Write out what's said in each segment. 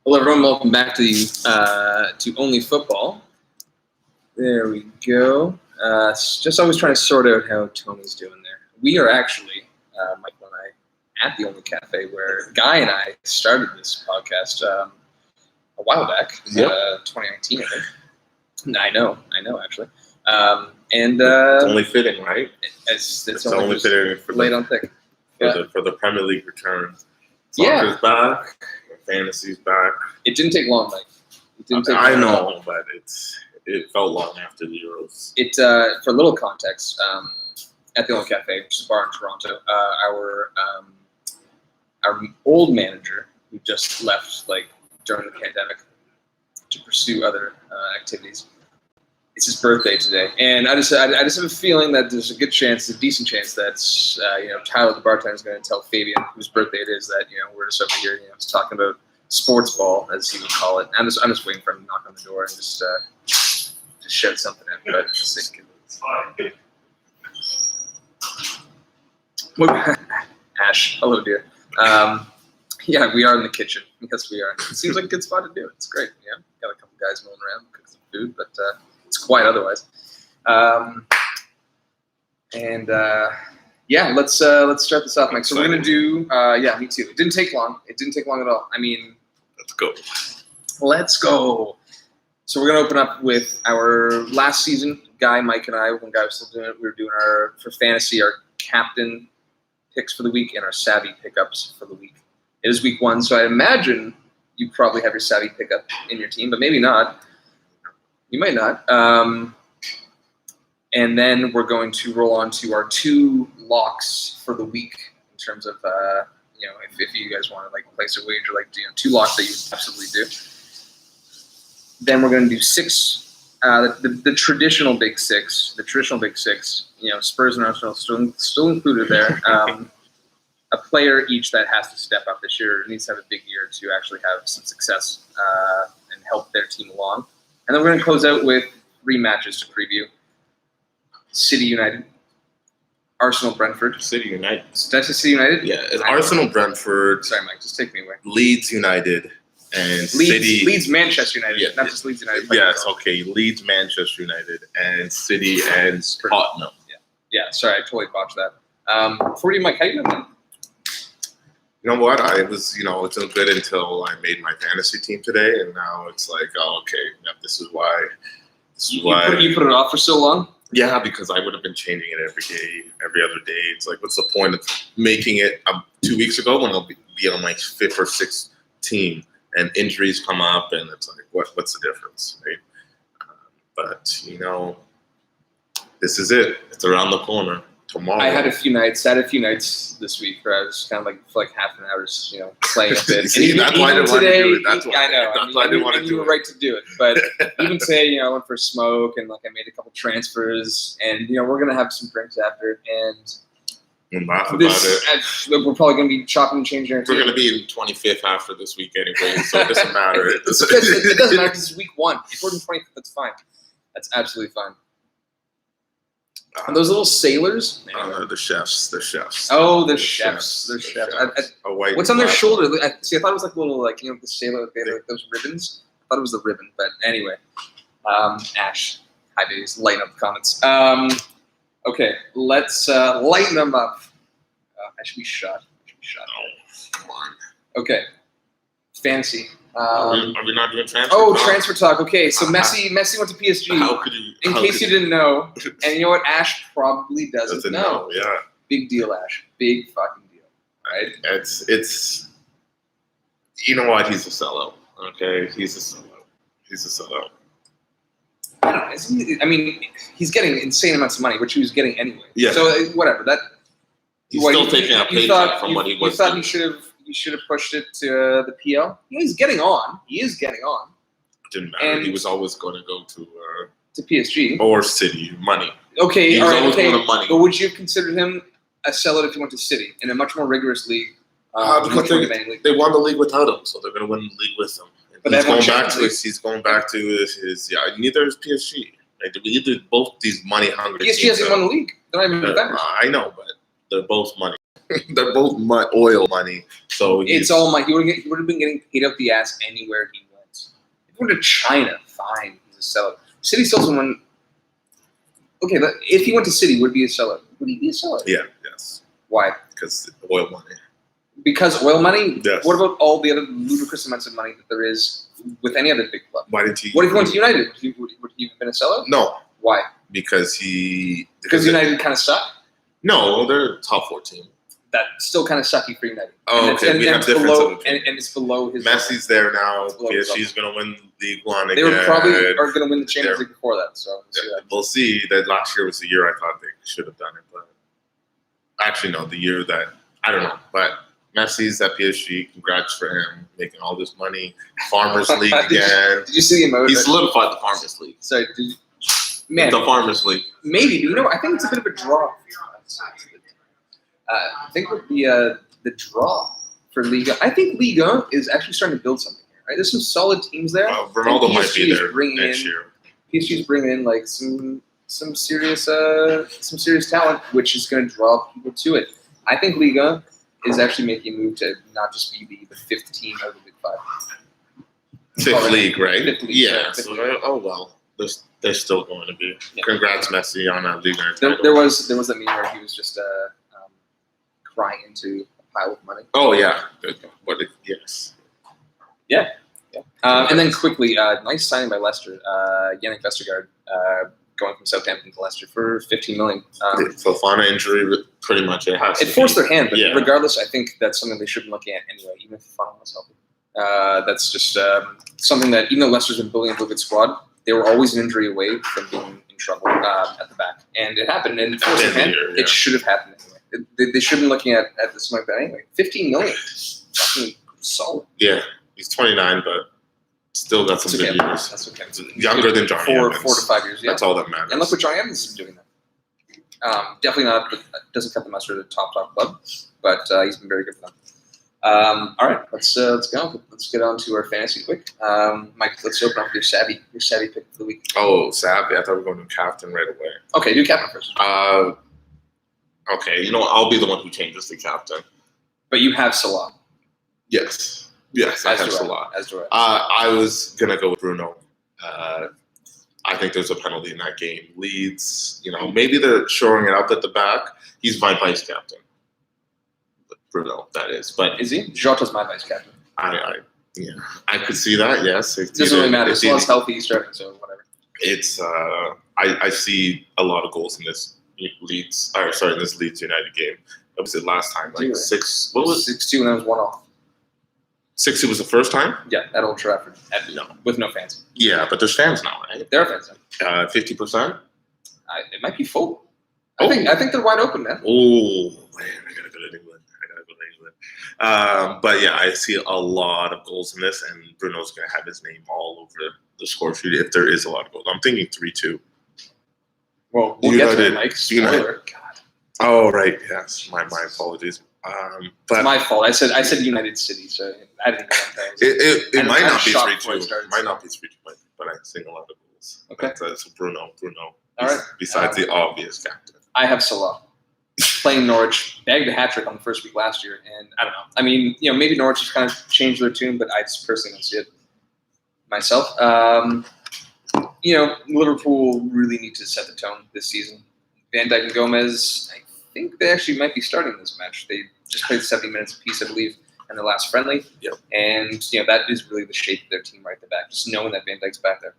Hello, everyone. Welcome back to Only Football. There we go. Just always trying to sort out how Tony's doing there. We are actually, Michael and I, at the Only Cafe where Guy and I started this podcast a while back, 2019, I think. I know, actually. It's only fitting, right? It's only fitting for late on thick. For the Premier League return. Soccer's back. Fantasy's back. It didn't take long, Mike. It didn't take long. I know, but it felt long after the Euros. For a little context, at the Old Cafe, which is a bar in Toronto, our old manager, who just left during the pandemic to pursue other activities, it's his birthday today, and I just have a feeling that there's a decent chance that Tyler the bartender is going to tell Fabian, whose birthday it is, that we're just over here, talking about sports ball, as he would call it. I'm just waiting for him to knock on the door and just shout something at me. But Ash, hello, dear. Yeah, we are in the kitchen. Yes, we are. It seems like a good spot to do it. It's great. Got a couple guys milling around, cooking some food, but it's quiet otherwise. Let's start this off, Mike. So we're gonna do. Me too. It didn't take long. It didn't take long at all. I mean, Let's go. So we're gonna open up with our last season. Guy, Mike, and I. When Guy was still doing it, we were doing for fantasy our captain picks for the week and our savvy pickups for the week. It is week 1, so I imagine you probably have your savvy pickup in your team, but maybe not. You might not. And then we're going to roll on to our 2 locks for the week in terms of, if you guys want to place a wager, 2 locks that you absolutely do. Then we're going to do 6, the traditional big 6, Spurs and Arsenal still included there. A player each that has to step up this year, needs to have a big year to actually have some success and help their team along. And then we're going to close out with 3 matches to preview. City United, Arsenal, Brentford. City United. Did I say City United? Yeah, it's Arsenal, Brentford. Sorry, Mike, just take me away. Leeds United and City. Leeds, Manchester United, not just Leeds United. Yes, okay. Leeds, Manchester United, and City and Tottenham. Yeah, sorry, I totally botched that. For you, Mike, how you doing? You know what? I was, it's good until I made my fantasy team today, and now it's this is why. You put it off for so long? Yeah, because I would have been changing it every other day. It's what's the point of making it 2 weeks ago when I'll be on my 5th or 6th team, and injuries come up, and it's what's the difference, right? But this is it. It's around the corner. Tomorrow. I had a few nights this week where I was kind of for half an hour, playing a bit. See, that's why I didn't want to do it. That's why. I know. That's why I didn't want to do it. You were right to do it. But even today, I went for a smoke and I made a couple transfers, and we're gonna have some drinks after, and we'll laugh about it. We're probably gonna be chopping and changing our team. We're gonna be in 25th after this week anyway, so it doesn't matter. It doesn't matter because it's week 1. If we're in 25th, that's fine. That's absolutely fine. And those little sailors? The chefs. Oh, the chefs. They're chefs. What's on their shoulder? I thought it was little, the sailor, they had those ribbons. I thought it was the ribbon, but anyway. Ash, hi, babies. Lighten up the comments. Okay, let's lighten them up. I should be shot. Oh, come on. Okay, fantasy. Are we not doing transfer talk? talk? Transfer talk. Okay, so Messi went to PSG. How could you? In case you didn't know, and you know what? Ash probably doesn't know. Yeah. Big deal, Ash. Big fucking deal. Right? It's. You know what? He's a sellout. Okay, he's a sellout. I don't know. I mean, he's getting insane amounts of money, which he was getting anyway. Yeah. So whatever. He's still taking a paycheck from what he was. You thought he should have pushed it to the PL. He's getting on. He is getting on. It didn't matter. And he was always going to go to PSG or City. Money. Okay, he was always going to money. But would you have considered him a sellout if he went to City in a much more rigorous league? Because they won the league without him, so they're going to win the league with him. But he's going back to his. Neither is PSG. Either both these money hungry. PSG hasn't won the league. They're not even defenders. I know, but they're both money. They're both oil money. So It's all money. He would have been getting paid up the ass anywhere he went. If he went to China, fine, he's a sellout. City still doesn't win. Okay, but if he went to City, would he be a sellout? Would he be a sellout? Yeah, yes. Why? Because oil money. Because oil money? Yes. What about all the other ludicrous amounts of money that there is with any other big club? Why did he? What if he went to United? Would he have been a sellout? No. Why? Because United kind of suck? No, they're a top 4 team. That's still kind of sucky for United. Oh, okay. We have difference of opinion. And it's below his Messi's there now. below his PSG's going to win League One They again. were probably are going to win the Champions League before that. So We'll see. That last year was the year I thought they should have done it. But actually, no, the year that, I don't know. But Messi's at PSG. Congrats for him making all this money. Farmers League again. Did you see the emoji? He solidified the Farmers League. Sorry, man. The Farmers League. Maybe, but I think it's a bit of a draw. I think with the draw for Liga, I think Liga is actually starting to build something here. Right, there's some solid teams there. Ronaldo might be there next year. PSG's bringing in like some serious talent, which is going to draw people to it. I think Liga is actually making a move to not just be the 5th team out of the Big 5. 5th league, right? 5th league, yeah. Fifth So, league. oh well, they're still going to be. Yeah. Congrats, Messi, on a Liga. There was that meme where he was just crying into a pile of money. Oh yeah, yes. Yeah. And then quickly, nice signing by Leicester. Yannick Vestergaard going from Southampton to Leicester for $15 million. Fofana injury, pretty much it has. It forced their hand, but yeah. regardless, I think that's something they should be looking at anyway, even if Fofana was healthy. That's just something that, even though Leicester's been building a good squad, they were always an injury away from being in trouble at the back. And it happened, and it forced their hand. It should have happened anyway. They should have been looking at this like that anyway. $15 million. Fucking solid. Yeah, he's 29, but still got some good years. That's okay. Younger than Johnny Evans. 4 to 5 years, yeah. That's all that matters. And look what Johnny Evans is doing now. Definitely not, doesn't cut the mustard at a top club, but he's been very good for them. All right, let's go. Let's get on to our fantasy quick. Mike, let's open up with your savvy pick for the week. Oh, savvy. I thought we were going to captain right away. Okay, do captain first. Okay, I'll be the one who changes the captain. But you have Salah. Yes, I have Salah. As do I. I was going to go with Bruno. I think there's a penalty in that game. Leeds, maybe they're showing it up at the back. He's my vice captain. Bruno, that is. But is he? Jota's my vice captain. I could see that. Yes, it doesn't really matter. Salah's healthy, he's starting, so whatever. It's I see a lot of goals in this Leeds United game. What was it last time? Like 6. What was 6-2, and that was 1-1. 6-2 was the first time. Yeah, at Old Trafford. With no fans. Yeah, but there's fans now, right? There are fans now. 50%. It might be full. I think they're wide open, man. Oh man, I gotta go to England. But yeah, I see a lot of goals in this, and Bruno's going to have his name all over the score sheet if there is a lot of goals. I'm thinking 3-2. Well, we'll get to it, Mike. Spoiler. God. Oh, right. Yes. My apologies. But it's my fault. I said United City, so I didn't know that. It might not be 3-2. It might not be 3-2, but I'm seeing a lot of goals. Okay. So Bruno. All right. Besides the obvious captain. I have Salah. Playing Norwich, bagged a hat trick on the first week last year, and I don't know. I mean, maybe Norwich has kind of changed their tune, but I just personally don't see it myself. Liverpool really need to set the tone this season. Van Dijk and Gomez, I think they actually might be starting this match. They just played 70 minutes apiece, I believe, in their last friendly. Yep. And that is really the shape of their team right at the back. Just knowing that Van Dijk's back there.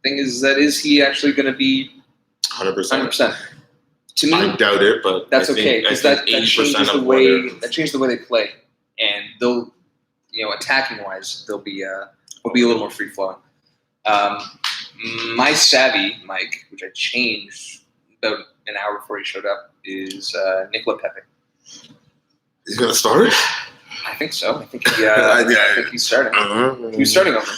The thing is he actually going to be 100%? 100%. To me, I doubt it, but that's okay because that changes the way they play, and they'll, attacking wise, they'll be a little more free flowing. My savvy, Mike, which I changed about an hour before he showed up, is Nicola Pepe. He's gonna start? I think so. I think he's starting. He was starting over.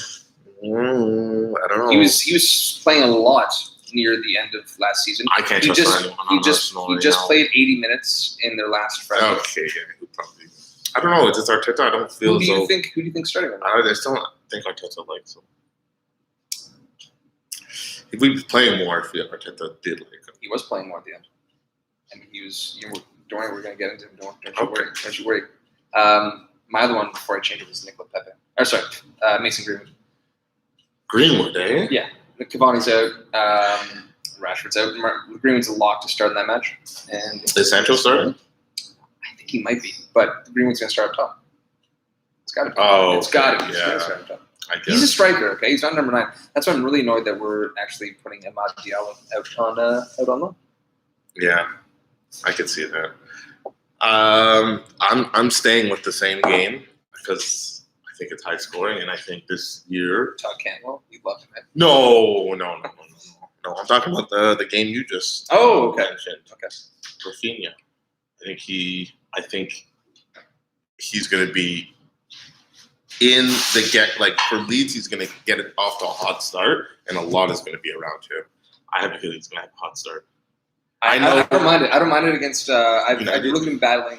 I don't know. He was playing a lot near the end of last season. I can't trust anyone. He just played 80 minutes in their last friendly. Okay, yeah, probably. I don't know. It's just Arteta. I don't feel. Who do you think starting? I still think Arteta likes him. If we were playing more, I feel Arteta did like him. He was playing more at the end. I mean, he was Don't worry, we're going to get into him. Don't you Okay. worry. Don't you worry. My other one before I change it was Nicola Pepe. Mason Greenwood. Greenwood, eh? Yeah. Cavani's out. Rashford's out. Greenwood's a lock to start in that match. And Is Sancho starting? I think he might be, but Greenwood's going to start up top. It's got to be. Oh, It's got to be. okay, He's gonna yeah. start up top. I guess. He's a striker, okay? He's not number 9. That's why I'm really annoyed that we're actually putting Amad Diallo out on loan. Yeah, I could see that. I'm staying with the same game because I think it's high scoring, and I think this year. Todd Cantwell, you love him, man. No. I'm talking about the game you just mentioned. Okay. Rafinha. I think he's going to be in the for Leeds. He's going to get it off to a hot start, and a lot is going to be around him. I have a feeling he's going to have a hot start. I know. I don't mind it. I don't mind it against. I've United. looked at battling.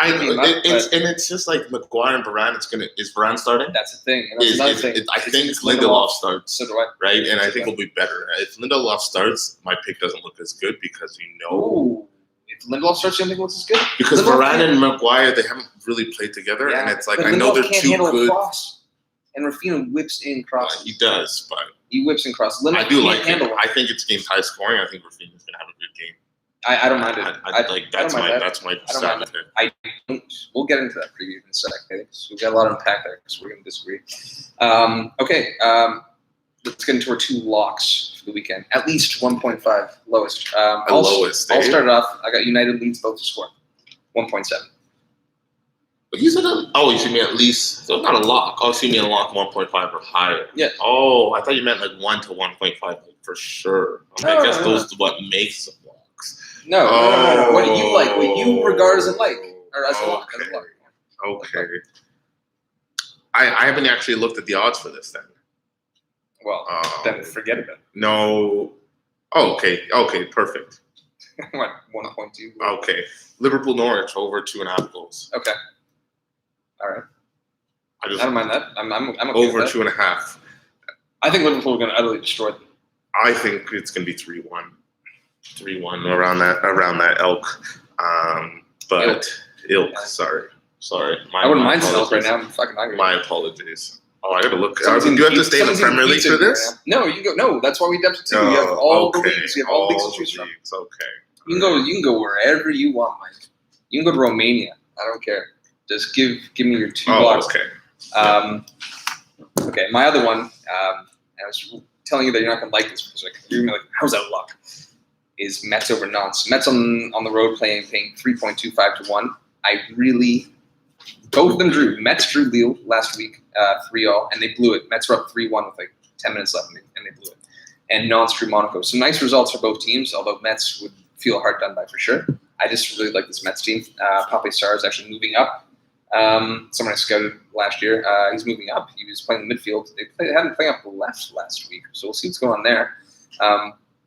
I know, it's just like Maguire and Varane. Is Varane starting? That's the thing. And that's another thing. I think Lindelof starts. So do I. Right, and I think it'll be better. If Lindelof starts, my pick doesn't look as good because Ooh. If Lindelof starts, you don't think it looks as good? Because Lindelof Varane and Maguire, they haven't really played together, and it's like but I know Lindelof they're can't too handle good. A cross. And Rafinha whips in crosses. He does, but he whips in crosses. Lindelof I do can't like handle it. I think it's game's high scoring. I think Rafinha's gonna have a good game. I don't mind it. That's my I don't mind we'll get into that preview in a sec. I think we've got a lot to unpack there because we're going to disagree. Okay, let's get into our 2 locks for the weekend. At least 1.5 lowest. I'll start it off. I got United Leeds both to score 1.7. But you said you should mean at least. So not a lock. Oh, so you mean a lock 1.5 or higher? Yeah. Oh, I thought you meant like 1 to 1.5 for sure. I guess those are what makes them locks. No. What do you like? What you regard as a like or as a lock? Okay. I haven't actually looked at the odds for this then. Well, then forget about it. No. Oh, okay, perfect. What, 1.2? Okay. Liverpool Norwich over 2.5 goals. Okay. All right. I don't mind that. I'm okay over with that. 2.5. I think Liverpool are going to utterly destroy them. I think it's going to be 3-1. 3-1 around that elk. But ilk. Sorry. I wouldn't mind elk right now. I'm fucking hungry. My apologies. Oh, I gotta look. Do you have to stay in the Premier League for this? Right no, you can go. No, that's why we depth two. You have all the leagues. You have all the leagues to choose from. Okay. You can go wherever you want, Mike. You can go to Romania. I don't care. Just give me your 2 blocks. Okay. Okay. My other one. I was telling you that you're not gonna like this because you're gonna be like, how's that a lock? Is Mets over Nantes. Mets on the road paying 3.25 to 1. Both of them drew. Mets drew Lille last week, 3-0, and they blew it. Mets were up 3-1 with like 10 minutes left, and they blew it. And Nantes drew Monaco. Some nice results for both teams, although Mets would feel hard done by for sure. I just really like this Mets team. Pape Sarr is actually moving up. Someone I scouted last year. He's moving up. He was playing midfield. They hadn't played up the left last week, so we'll see what's going on there.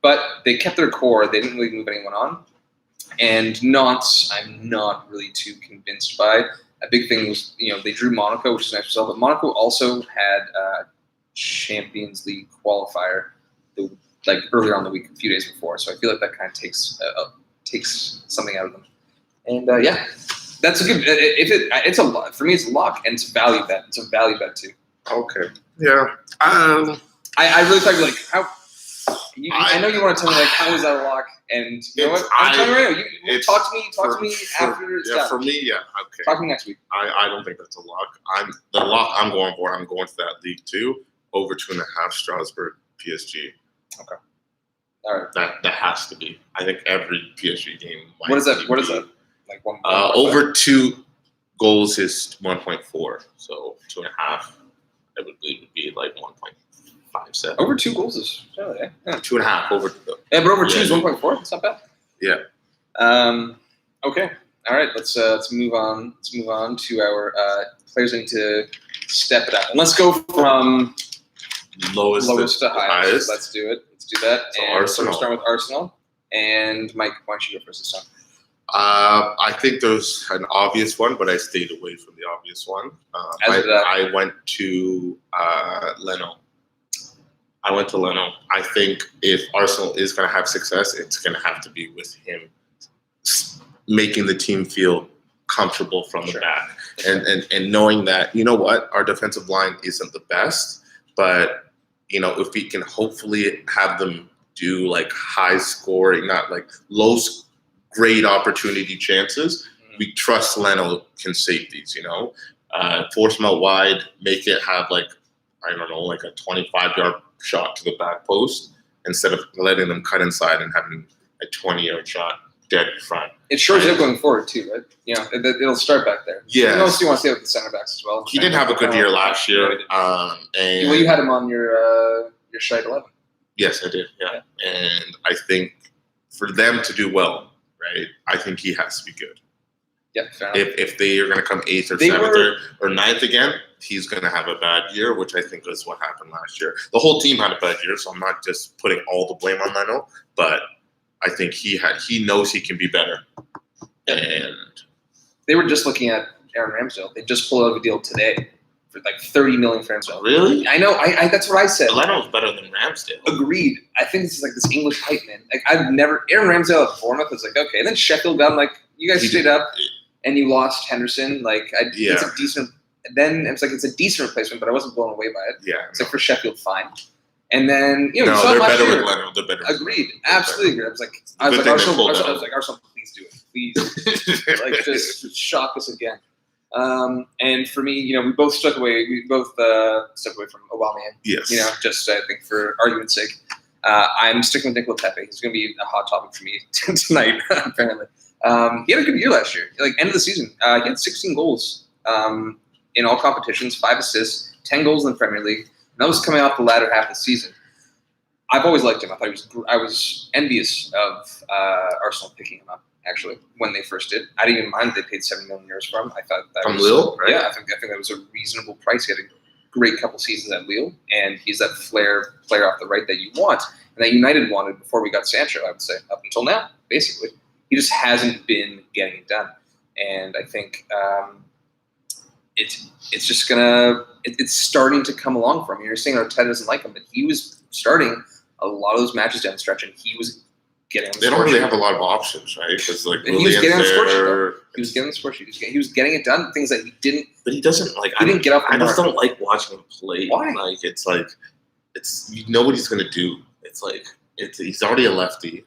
But they kept their core. They didn't really move anyone on. And Nantes, I'm not really too convinced by. A big thing was, they drew Monaco, which is a nice result. But Monaco also had a Champions League qualifier, earlier on the week, a few days before. So I feel like that kind of takes something out of them. And that's a good. It's a lot for me. It's a lock, and it's a value bet. It's a value bet too. Okay. Yeah. I really thought how. I know you want to tell me how is that a lock, and you know what? I'm telling you right now. You talk to me after it's done. For me, yeah. Okay. Talk to me next week. I don't think that's a lock. I'm going for. I'm going for that league too. Over 2.5 Strasbourg PSG. Okay. All right. That has to be. I think every PSG game. What is that? What is that? Like 1. Over 2 goals is 1.4. So 2.5. I would believe would be like 1.57. Over 2 goals is 2.5 over. Yeah, but over 2 is 1.4. It's not bad. Yeah. Okay. All right. Let's move on. Let's move on to our players that need to step it up. And let's go from lowest to highest. Let's do it. Let's do that. So and Arsenal. We'll start with Arsenal. And Mike, why don't you go first this time? I think there's an obvious one, but I stayed away from the obvious one. I went to Leno. I think if Arsenal is going to have success, it's going to have to be with him making the team feel comfortable from the back. And knowing that, you know what, our defensive line isn't the best, but, if we can hopefully have them do like high scoring, not like low grade opportunity chances, we trust Leno can save these, force them out wide, make it have like a 25-yard shot to the back post instead of letting them cut inside and having a 20-yard shot dead in front. It shores up going forward too, right? It'll start back there. Yeah. You also want to see it with the center backs as well. He did have a good year last year. And you had him on your Shite 11. Yes, I did. Yeah. And I think for them to do well, right, I think he has to be good. Yeah, fair enough. If they are going to come 8th or 7th or 9th again, he's going to have a bad year, which I think is what happened last year. The whole team had a bad year, so I'm not just putting all the blame on Leno, but I think he knows he can be better. And they were just looking at Aaron Ramsdale. They just pulled out of a deal today for like $30 million for Ramsdale. Really? I know. I that's what I said. Leno's better than Ramsdale. Agreed. I think this is like this English hype, man. Like Aaron Ramsdale at Bournemouth was like, okay. And then Sheffield got him, like, you guys stayed up and you lost Henderson. Like, it's a decent. Then it's like it's a decent replacement, but I wasn't blown away by it. Yeah. It's like for Sheffield, fine. And then no, they're better with Leno. They're better. Agreed. Absolutely agreed. I was like Arsenal, please do it. Please, like just shock us again. And for me, we both stuck away. We both stuck away from Aubameyang. Yes. Just I think for argument's sake, I'm sticking with Nicola Pepe. He's going to be a hot topic for me tonight. Apparently, he had a good year last year. Like end of the season, he had 16 goals in all competitions, 5 assists, 10 goals in the Premier League. And that was coming off the latter half of the season. I've always liked him. I was envious of Arsenal picking him up. Actually, when they first did, I didn't even mind that they paid €7 million for him. I thought that from was, Lille, right? Yeah, I think that was a reasonable price. He had a great couple seasons at Lille, and he's that flair player off the right that you want, and that United wanted before we got Sancho. I would say up until now, basically, he just hasn't been getting it done, and I think it's just it's starting to come along for him. You're saying Arteta doesn't like him, but he was starting a lot of those matches down the stretch, and he was. They don't really have a lot of options, right? Because like he was getting on the score sheet. He was getting the score sheet. He was getting it done. Things that he didn't. But he doesn't like. He didn't get up. I just don't like watching him play. Why? Like it's you know what he's gonna do. He's already a lefty,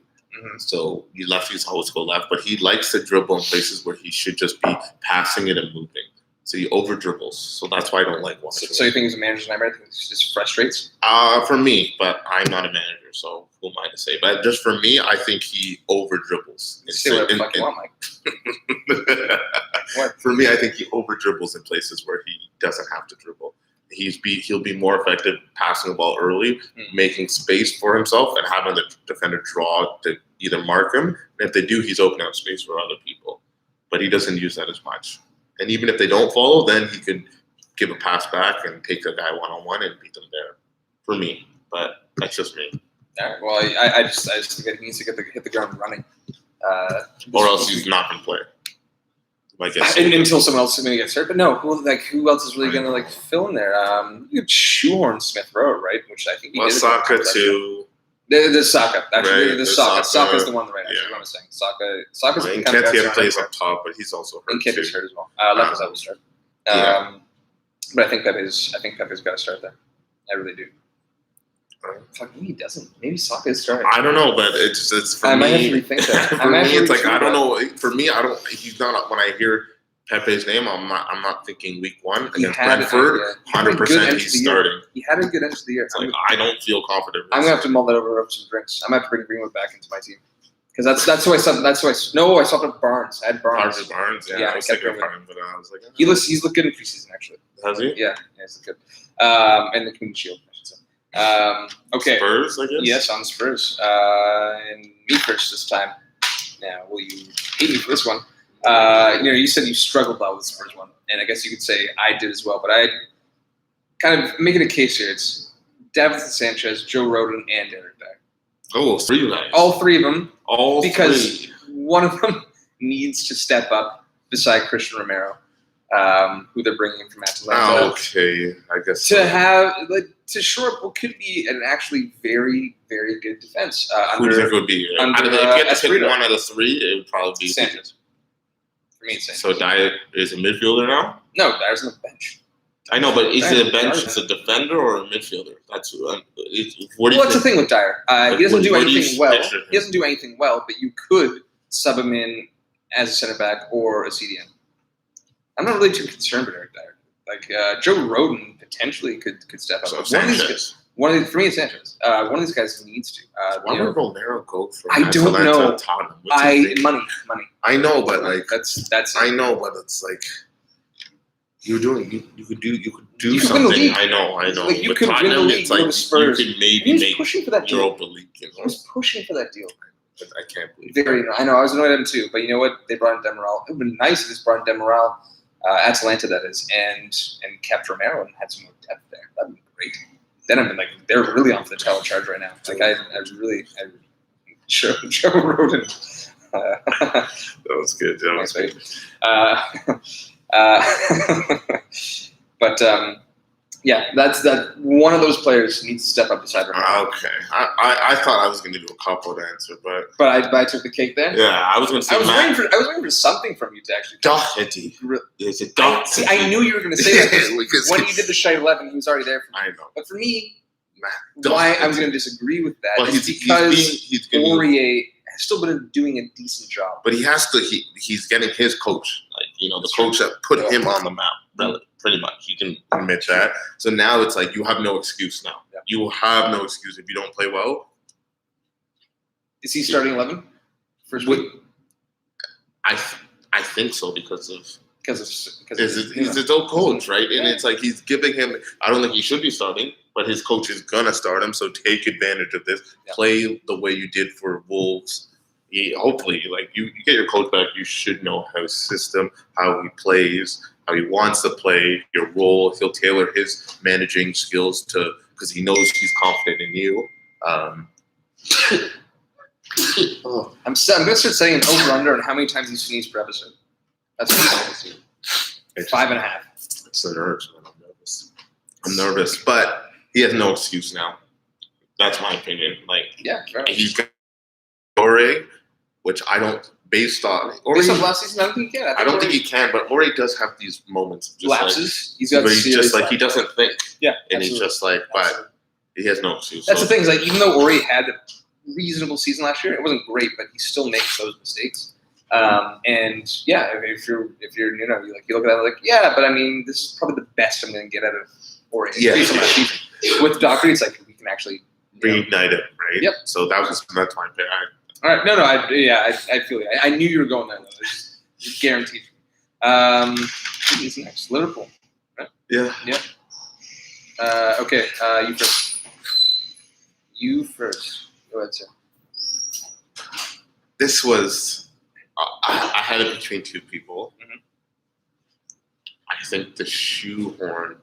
so lefties always go left. But he likes to dribble in places where he should just be passing it and moving. So he over dribbles. So that's why I don't like watching. So you think he's a manager's nightmare? I think it just frustrates. For me, but I'm not a manager, so who am I to say? But just for me, I think he over dribbles. Say what the fuck you want, Mike. For me, I think he over dribbles in places where he doesn't have to dribble. He'll be more effective passing the ball early, making space for himself, and having the defender draw to either mark him. And if they do, he's opening up space for other people. But he doesn't use that as much. And even if they don't follow, then he could give a pass back and take the guy one-on-one and beat them there. For me, but that's just me. All right. Well, I just think that he needs to hit the ground running. Or else he's not going to play. I guess until someone else maybe gets hurt. But no, who else is really going to fill in there? You could shoehorn Smith Rowe, right? Which I think he did. Saka too. There's Saka. Actually, right. there's Saka. Saka's the one on the right. Actually, what I'm saying. Saka's the kind of guy plays up top, but he's also hurt. And Kepa's hurt as well. Lacazette will start. But I think Pepe's got to start there. I really do. Fuck, maybe he doesn't. Maybe Saka is starting. I don't know, but it's for me. I might have to rethink that. For me, it's like I don't know. For me, I don't. He's not. When I hear Pepe's name, I'm not thinking week 1 against Brentford. 100% he's starting. He had a good end of the year. It's like I don't feel confident. I'm gonna have to mull that over some drinks. I'm gonna have to bring Greenwood back into my team because that's who I saw. I saw Barnes. I had Barnes. Yeah, I was thinking of Barnes, but I was like, he's looked good in preseason actually. Has he? Yeah, he's looked good. And the Community Shield, I should say. Okay. Spurs, I guess. Yes, on Spurs. And me first this time. Now, will you hate me for this one? You said you struggled out with the Spurs one, and I guess you could say I did as well. But I kind of making a case here. It's Davinson Sanchez, Joe Rodon, and Derek Beck. Oh, 3 guys. All 3 of them. Because 3. one of them needs to step up beside Christian Romero, who they're bringing in from Atalanta. Okay, I guess to have to shore up what could be an actually very, very good defense. Who do you think would be? If you had to pick one out of 3, it would probably be Sanchez. For me, it's Sanchez. So Dyer is a midfielder now? No, Dyer's on the bench. I know, but is Dyer- it a bench Dyer's as a defender or a midfielder? That's what do you That's the think? thing with Dyer. Like, He doesn't do what do you anything well. picture him? He doesn't do anything well, but you could sub him in as a center back or a CDM. I'm not really too concerned with Eric Dyer. Like Joe Rodon potentially could step up. So One of Sanchez. these, for me, it's Sanchez. One of these guys needs to. Why would Romero go from I don't Atalanta know. to Tottenham? What's his thing? Money. I know, but like That's. I know, but it's like you could do You could win the something. league. I know. Like, you With could win the Tottenham, league, it's go like to Spurs. you could maybe He was make pushing for that deal. Europa League. You He know? was pushing for that deal. But I can't believe. I know. I was annoyed at him too, but you know what? They brought in Demiral. It would have been nice if they just brought in Demiral, Atalanta that is, and kept Romero and had some more depth there. That'd be great. Then I've been like, they're really on for the title charge right now. Like I Joe Rodon. That was good. That was good. But yeah, that's that. One of those players needs to step up beside Romero. Okay, I thought I was going to do a couple to answer, but But I took the cake there. yeah, I was going to say I was waiting for something from you to actually. Doherty. Is it Doherty? I knew you were going to say that Because when you did the Shy 11, he was already there. For me. I know. But for me, Matt why I'm Doherty. going to disagree with that Well, is he's because getting, Aurier has still been doing a decent job. but he has to. He's getting his coach, like the coach that put him on the map. Really, pretty much, you can admit that. So now it's like you have no excuse now. Yeah. You will have no excuse if you don't play well. Is he starting 11 first week? I think so because Because he's his old coach, right? And it's like he's giving him. I don't think he should be starting, but his coach is gonna start him. So take advantage of this. Yeah. Play the way you did for Wolves. Hopefully, like you get your coach back, you should know his system, how he plays, how he wants to play, your role. He'll tailor his managing skills to because he knows he's confident in you. I'm going to start saying an over/under on how many times he sneezed per episode. That's what I'm going to do. 5.5. It's the nerves, man. I'm nervous, but he has no excuse now. That's my opinion. Like, Yeah, fair. he's got Ore, which I don't. Based on Based on last season, I don't think he can. I don't think he can, but Ore does have these moments of just lapses. He's like, got where he's serious just like he lapses. doesn't think, Yeah, and he's absolutely. just like, but he has no excuse. That's So- the thing. Is like even though Ori had a reasonable season last year, it wasn't great, but he still makes those mistakes. And yeah, if you're you look at that like but I mean this is probably the best I'm going to get out of Ori. Yeah. Based on that season. With Doherty, it's like we can actually reignite it, right? Yep. So that's my pick. All right, no, I feel you. I knew you were going there though. It's guaranteed. Who's next? Liverpool. Yeah. Okay, you first. Go ahead, sir. This was I had it between two people. Mhm. I think the shoehorn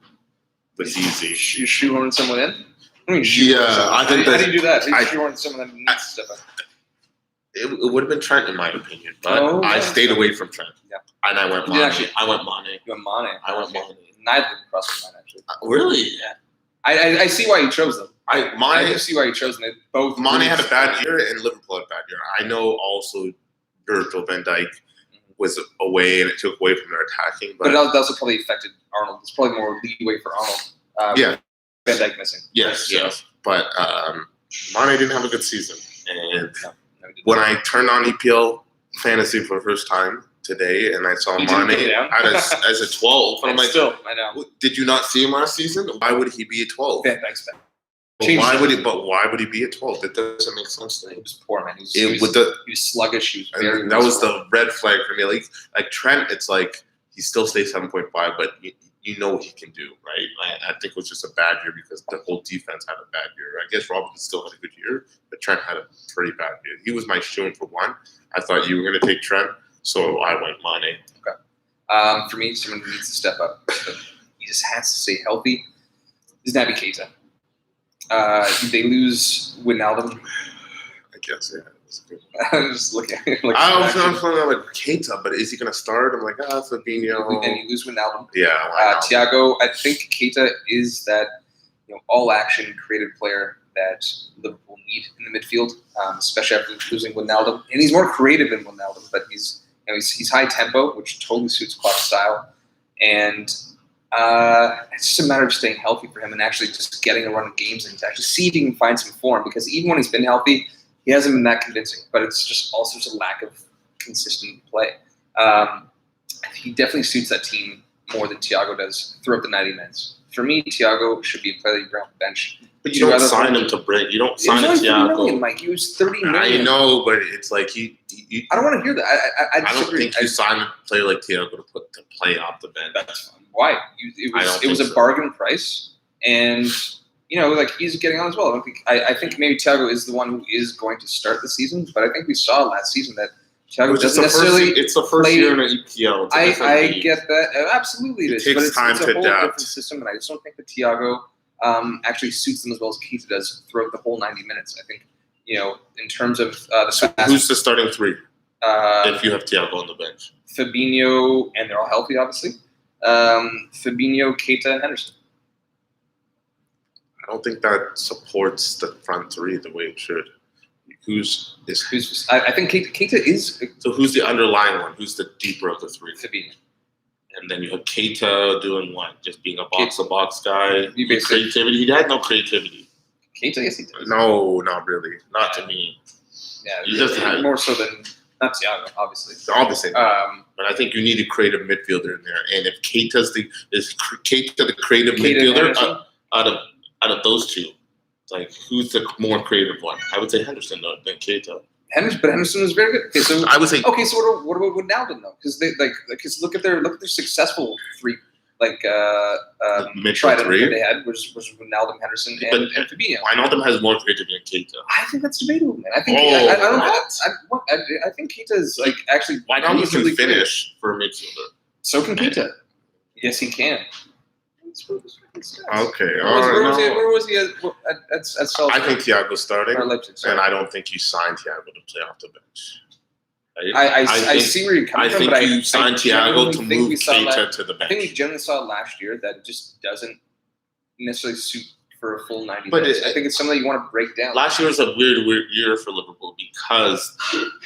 was easy. You shoehorn someone in? I mean, I think how that do you do that? How I- do you shoehorn someone that needs to step up? it would have been Trent in my opinion, but I yeah. stayed away from Trent. Yeah. And I went You did Mane. actually- I went Mane. You went Mane. I went Mane. Neither of them crossed my mind actually. Really? Yeah. I see why you chose them. I Mane do see why you chose them. They both. Mane had a bad year and Liverpool had a bad year. I know also Virgil van Dijk was away and it took away from their attacking, But it also probably affected Arnold. It's probably more leeway for Arnold. Yeah. Van Dijk missing. yes, So- yes. But Mane didn't have a good season. And No, he didn't. when I turned on EPL fantasy for the first time today and I saw You didn't Mane put it down? as a 12, and I'm like, still, I know. did you not see him last season? Why would he be a 12? Van Dijk's bad. But Changed why it. would he be a 12? That doesn't make sense to He me. was poor, man. He was He was sluggish. He was very. that was miserable. the red flag for me. Like Trent, it's like he still stays 7.5, but you know what he can do, right? I think it was just a bad year because the whole defense had a bad year. I guess Robinson still had a good year, but Trent had a pretty bad year. He was my shoo-in for one. I thought you were going to take Trent, so I went Mane. For me, someone who needs to step up. But he just has to stay healthy. Is Naby Keita. They lose Wijnaldum. I guess, yeah. It was good. I'm just looking at him. I was like Keita, but is he going to start? I'm like, Fabinho. And you lose Wijnaldum. Yeah, why not? Thiago, I think Keita is that all-action creative player that Liverpool need in the midfield, especially after losing Wijnaldum. And he's more creative than Wijnaldum, but he's he's high tempo, which totally suits Klopp's style, and it's just a matter of staying healthy for him and actually just getting a run of games and to actually see if he can find some form. Because even when he's been healthy, he hasn't been that convincing. But it's just also just a lack of consistent play. He definitely suits that team more than Thiago does throughout the 90 minutes. For me, Thiago should be a player that you bring off the bench. But you don't sign him to break. You don't sign a Thiago. Mike. He was $30 million. I know, but it's like I don't want to hear that. I don't think you sign a player like Thiago to play off the bench. That's fine. Why? It was a bargain price, and he's getting on as well. I think maybe Thiago is the one who is going to start the season, but I think we saw last season that Thiago doesn't necessarily. It's the first year in an EPL. I get that. Absolutely, it is. Takes but time it's a to whole adapt. different system, and I just don't think that Thiago actually suits them as well as Keita does throughout the whole 90 minutes. I think in terms of who's the starting three if you have Thiago on the bench? Fabinho, and they're all healthy, obviously. Fabinho, Keita, and Henderson. I don't think that supports the front three the way it should. I think Keita is. So who's the underlying one? Who's the deeper of the three? Fabinho. And then you have Keita doing what? Just being a box-to-box guy. Creativity. He had no creativity. Keita, yes, he does. No, not really. Not to me. Yeah, he just had more so than not Thiago, obviously. Obviously, but I think you need a creative midfielder in there. And if Keita's the creative midfielder out of those two, like who's the more creative one? I would say Henderson than Keita. But Henderson was very good. Okay, so I would say. Okay, so what about Wijnaldum though? Because look at their successful three trident that they had was Wijnaldum, Henderson, and Fabinho. Wijnaldum has more creativity than Keita. I think that's debatable, man. I think I think Keita is actually. Wijnaldum can finish for a midfielder. So can Keita. Yes, he can. Okay. Where was he at Salzburg? I think Thiago's starting, Leipzig, and I don't think you signed Thiago to play off the bench. I see where you're coming from, but you signed Thiago to move Keita to the bench. I think we generally saw last year that it just doesn't necessarily suit for a full 90 minutes. I think it's something you want to break down. Last year was a weird year for Liverpool because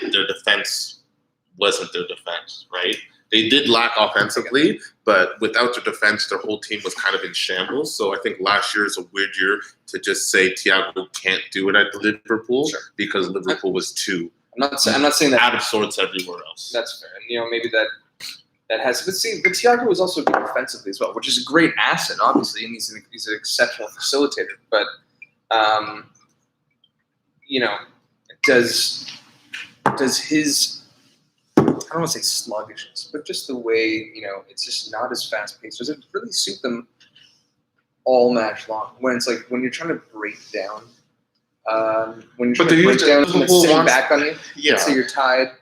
their defense wasn't their defense, right? They did lack offensively, but without their defense, their whole team was kind of in shambles. So I think last year is a weird year to just say Thiago can't do it at Liverpool because Liverpool was too. I'm not saying that out of sorts everywhere else. That's fair, and maybe that has. But Thiago is also good defensively as well, which is a great asset, obviously, and he's an exceptional facilitator. But does his I don't want to say sluggishness, but just the way, it's just not as fast paced. Does it really suit them all match long? When it's when you're trying to break down, when you're trying to break down and sitting back on you, so you're tied,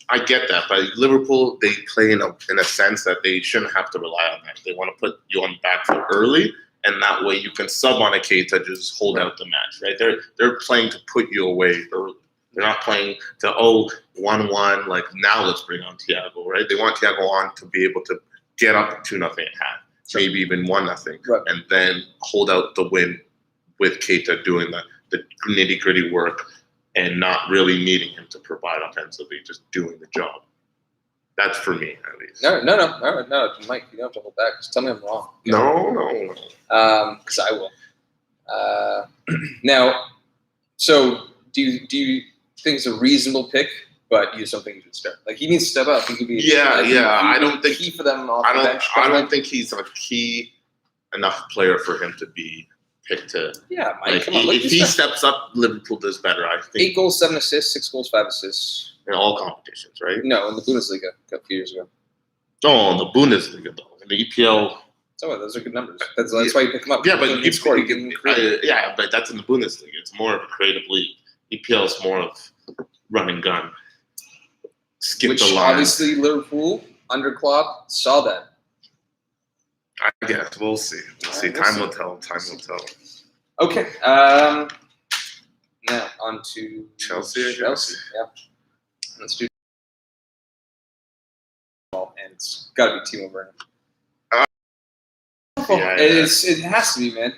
I get that, but Liverpool, they play in a sense that they shouldn't have to rely on that. They want to put you on the back foot early, and that way you can sub on a Keita to just hold out the match, right? They're playing to put you away early. They're not playing to 1-1, now let's bring on Thiago, right? They want Thiago on to be able to get up 2-0 at half, maybe even 1-0, and then hold out the win with Keita doing the nitty-gritty work and not really needing him to provide offensively, just doing the job. That's for me, at least. No, Mike, you don't have to hold back. Just tell me I'm wrong. No. Because I will. Now, so do you think it's a reasonable pick, but you just don't think he should start? He needs to step up. He could be. I don't think key for them. I don't think he's a key enough player for him to be picked to. Yeah, Mike, come on. If he steps up, Liverpool does better. I think 8 goals, 7 assists, 6 goals, 5 assists in all competitions, right? No, in the Bundesliga a few years ago. Oh, in the Bundesliga though, in the EPL. Oh, those are good numbers. That's why you pick them up. Yeah, but you score. But that's in the Bundesliga. It's more of a creative league. EPL is more of run and gun. Skip the line. Obviously Liverpool under Klopp saw that. I guess we'll see. Time will tell. Okay. Now on to Chelsea. Yeah. Let's do. And it's got to be Timo Werner. hopeful. Yeah. It has to be, man.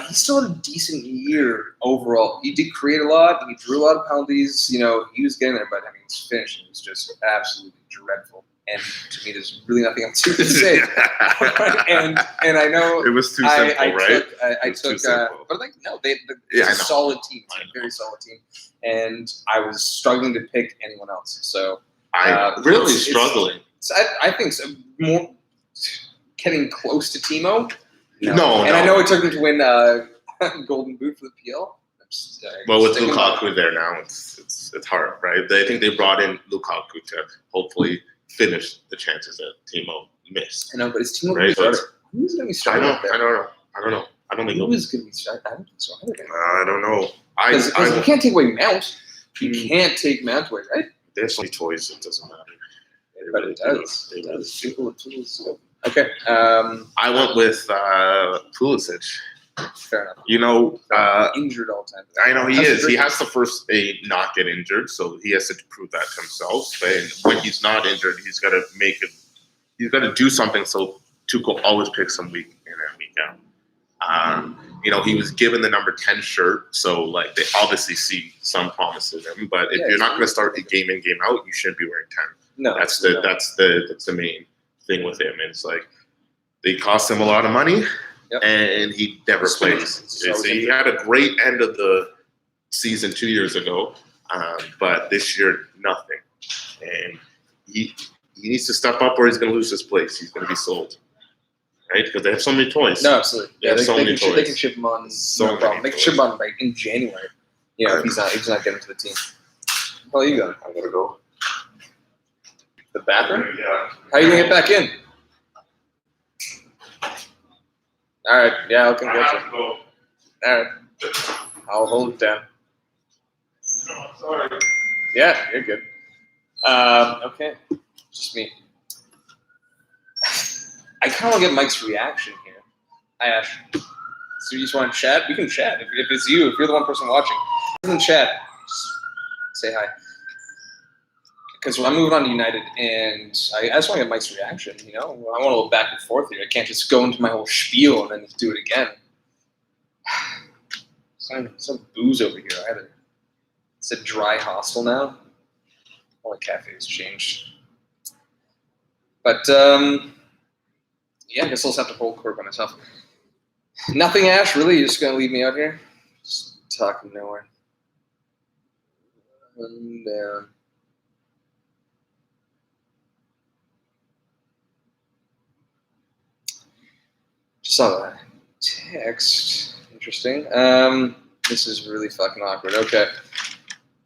He still had a decent year overall. He did create a lot. He drew a lot of penalties. He was getting there, but I mean, his finishing was just absolutely dreadful. And to me, there's really nothing else to say. and I know it was too simple, right? I took, but like no, it's a solid team. It's a very solid team, and I was struggling to pick anyone else. So I'm really struggling. I think so. More getting close to Timo. No. I know it took him to win Golden Boot for the PL. Well, with Lukaku there now, it's hard, right? I think they brought in Lukaku to hopefully finish the chances that Timo missed. I know, but is Timo right? going to be Who's going to be starting? I don't know. I don't think who's going to be starting. I don't think so either. I don't know. Because you can't take away Mount. You can't take Mount away, right? There's so many toys. It doesn't matter. But it does. It does. Okay. I went with Pulisic. Fair enough. Injured all the time. I know he is. He has to first not get injured, so he has to prove that to himself. And when he's not injured, he's got to make it. He's got to do something so Tuchel always picks him week in and week out. He was given the number 10 shirt, so like they obviously see some promises in him. But if you're not going to start game in, game out, you shouldn't be wearing 10. No, that's the main thing with him. And it's like they cost him a lot of money. Yep. And he never plays. He had a great end of the season 2 years ago, but this year, nothing. And he needs to step up or he's going to lose his place. He's going to be sold. Right? Because they have so many toys. No, absolutely. They can ship him on no problem. They can ship him on in January. If he's not getting to the team. How you going? I'm going to go. The bathroom? Yeah. How are you going to get back in? All right. Yeah, I'll come get you. All right. I'll hold it down. No, sorry. Yeah, you're good. Okay. Just me. I kind of want to get Mike's reaction here. Hi, Ash. So you just want to chat? We can chat. If it's you, if you're the one person watching, you can chat. Just say hi. Because I'm moving on to United, and I just want to get Mike's reaction. I want a little back and forth here. I can't just go into my whole spiel and then just do it again. Some booze over here either. It's a dry hostel now. All the cafes changed. But yeah, I guess I'll just have to hold court by myself. Nothing, Ash. Really, you're just gonna leave me out here, just talking nowhere. And just saw that text. Interesting. This is really fucking awkward. Okay.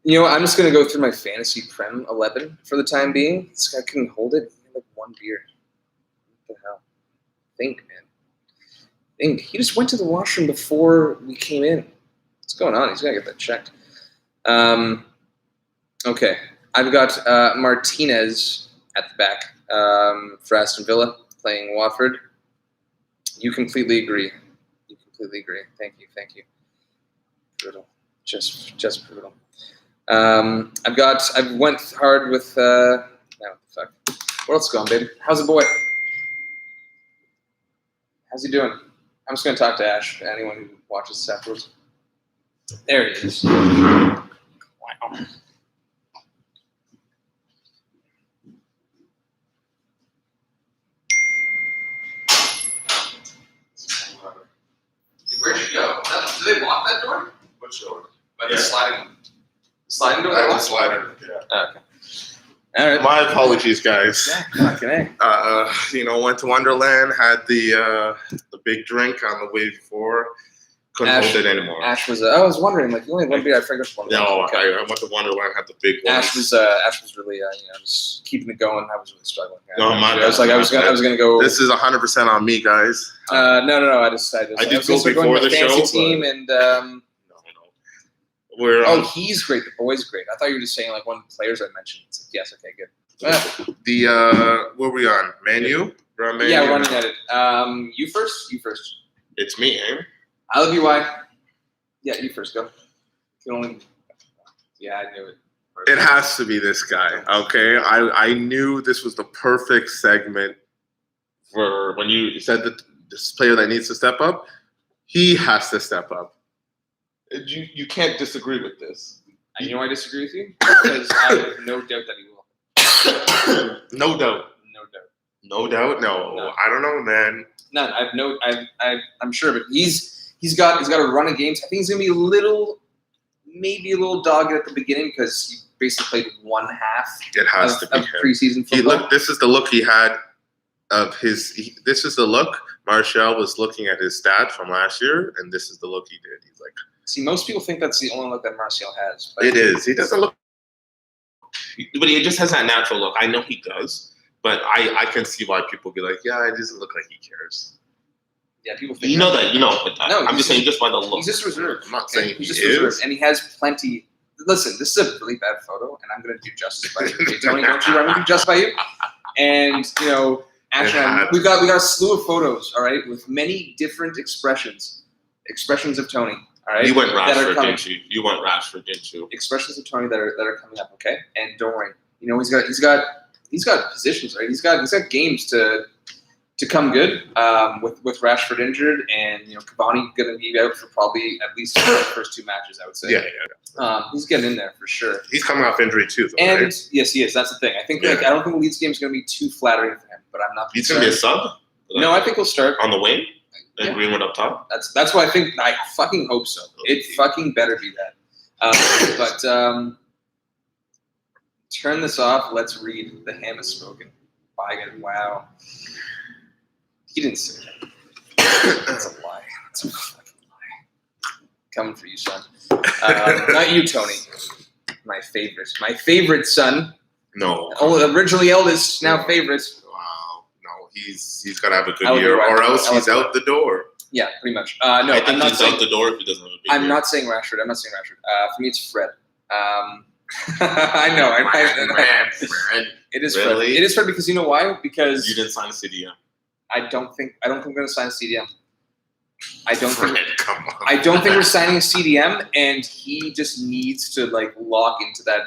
I'm just gonna go through my fantasy Prem 11 for the time being. This guy couldn't hold it. He had like one beer. What the hell? Think, man. He just went to the washroom before we came in. What's going on? He's gonna get that checked. Okay. I've got Martinez at the back for Aston Villa playing Watford. You completely agree. Thank you. Brutal. Just brutal. I went hard with what the fuck? What else is going on, baby? How's the boy? How's he doing? I'm just gonna talk to Ash, anyone who watches this afterwards. There he is. Wow. Where'd you go? Did they lock that door? Which door? The sliding door? The slider, yeah. Oh, okay. All right. My apologies, guys. Yeah, okay. Went to Wonderland, had the big drink on the way before. Couldn't hold it anymore. Ash was. I was wondering, like, you only had one beer. I figured one. No, okay. I went to Wonderland, had the big one. Ash was really, just keeping it going. I was really struggling. I was gonna go. This is 100% on me, guys. No. I just I did go before the show. Team and. No. He's great. The boy's great. I thought you were just saying like one of the players I mentioned. It's like, yes, okay, good. Where we on? Man U? We're on Man U? Yeah, we're on United. You first. It's me, eh? I love you. Why? Yeah, you first. Go. You only. Yeah, I knew it. It has to be this guy. Okay, I knew this was the perfect segment for when you said this player that needs to step up, he has to step up. You can't disagree with this. And you know why I disagree with you? Because I have no doubt that he will. No doubt. No doubt. No doubt. No. I don't know, man. None. I'm sure, but he's got a run of games. I think he's gonna be maybe a little dogged at the beginning because he basically played one half. It has to be of preseason football. This is the look he had of his. This is the look Martial was looking at his stats from last year, and this is the look he did. He's like, see, most people think that's the only look that Martial has. But it is. He doesn't look, but he just has that natural look. I know he does, but I can see why people be like, yeah, it doesn't look like he cares. Yeah, people think that. But no, I'm just saying just by the look. He's just reserved. I'm not saying he's he just is. reserved, and he has plenty. Listen, this is a really bad photo, and I'm going to do justice by you. Okay, Tony, don't you? I'm going to do justice by you. And actually, we got a slew of photos. All right, with many different expressions of Tony. All right, You went Rashford, didn't you? You went Rashford, didn't you? Expressions of Tony that are coming up. Okay, and don't worry. He's got positions. Right, he's got games to come good with Rashford injured and Cavani going to be out for probably at least the first two matches, I would say. Yeah. He's getting in there for sure. He's coming off injury too, though, and right? yes, he is. That's the thing. I think I don't think Leeds game is going to be too flattering for him, but I'm not. He's going to be a sub. No, I think he'll start on the wing and Greenwood up top. That's what I think. I fucking hope so. It fucking better be that. But turn this off. Let's read. The ham is smoking. Wow. He didn't say that. That's a lie. That's a fucking lie. Coming for you, son. Not you, Tony. My favorite son. No. Originally eldest, now favorite. Wow. No, he's got to have a good year, or else he's out the door. Yeah, pretty much. No, I think he's out the door if he doesn't have a big year. I'm not saying Rashford. For me, it's Fred. I know. It is really? Fred. It is Fred because you know why? Because you didn't sign a CDM. I don't think we're going to sign a CDM. I don't think we're signing a CDM, and he just needs to lock into that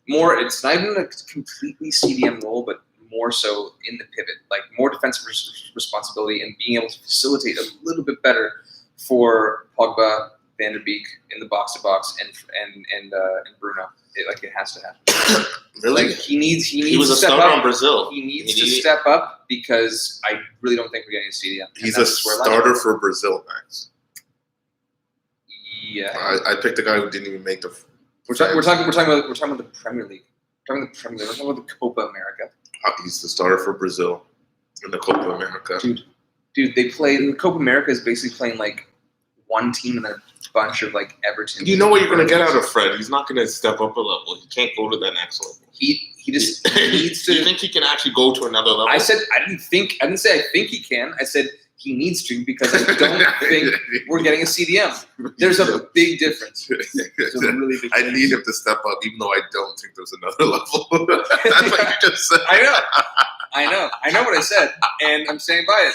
more. It's not even a completely CDM role, but more so in the pivot, more defensive responsibility and being able to facilitate a little bit better for Pogba, Van der Beek in the box to box, and Bruno. It has to happen. Really? He needs He was to a step starter up. on Brazil. He needs to step up because I really don't think we're getting a CDM. He's a starter for Brazil, Max. Yeah. I picked a guy who didn't even make the. We're talking about the Premier League. We're talking about the Copa America. He's the starter for Brazil in the Copa America. Dude, they play. The Copa America is basically playing one team and then a bunch of Everton. You know what you're going to get out of Fred. He's not going to step up a level. He can't go to that next level. He just needs to. You think he can actually go to another level? I didn't say I think he can. I said he needs to because I don't think we're getting a CDM. There's a big difference. There's a really big difference. I need him to step up, even though I don't think there's another level. That's what you just said. I know what I said, and I'm standing by it.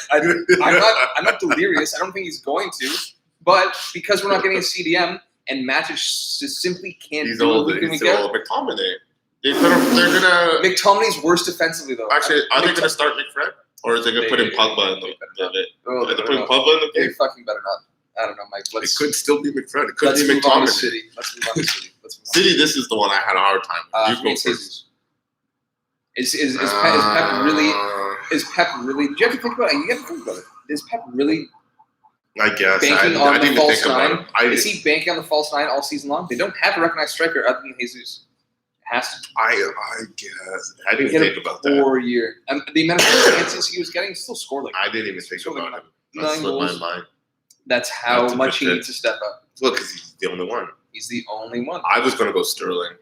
I'm not delirious. I don't think he's going to. But because we're not getting a CDM and Matic just simply can't he's do old. it, He's old. McTominay. They're gonna. McTominay's worse defensively though. Actually, are they gonna start McFred, or is they gonna put in Pogba in the? Are they putting Pogba in the game? They fucking better not. I don't know, Mike. It could still be McFred. It could be move on to McTominay. City. Let's move on to City. City. This is the one I had a hard time with. Is Pep really? Is Pep really? Did you have to think about it? You have to think about it. Is Pep really? I guess banking I on didn't the even false think nine? about it. Is he banking on the false nine all season long? They don't have a recognized striker other than Jesus. It has to. I guess I didn't think about that. 4 year. The amount of chances he was getting still scored I didn't even think about it. That 9 slipped goals. my mind. That's how much he needs to step up. Well, because he's the only one. He's the only one. I was gonna go Sterling.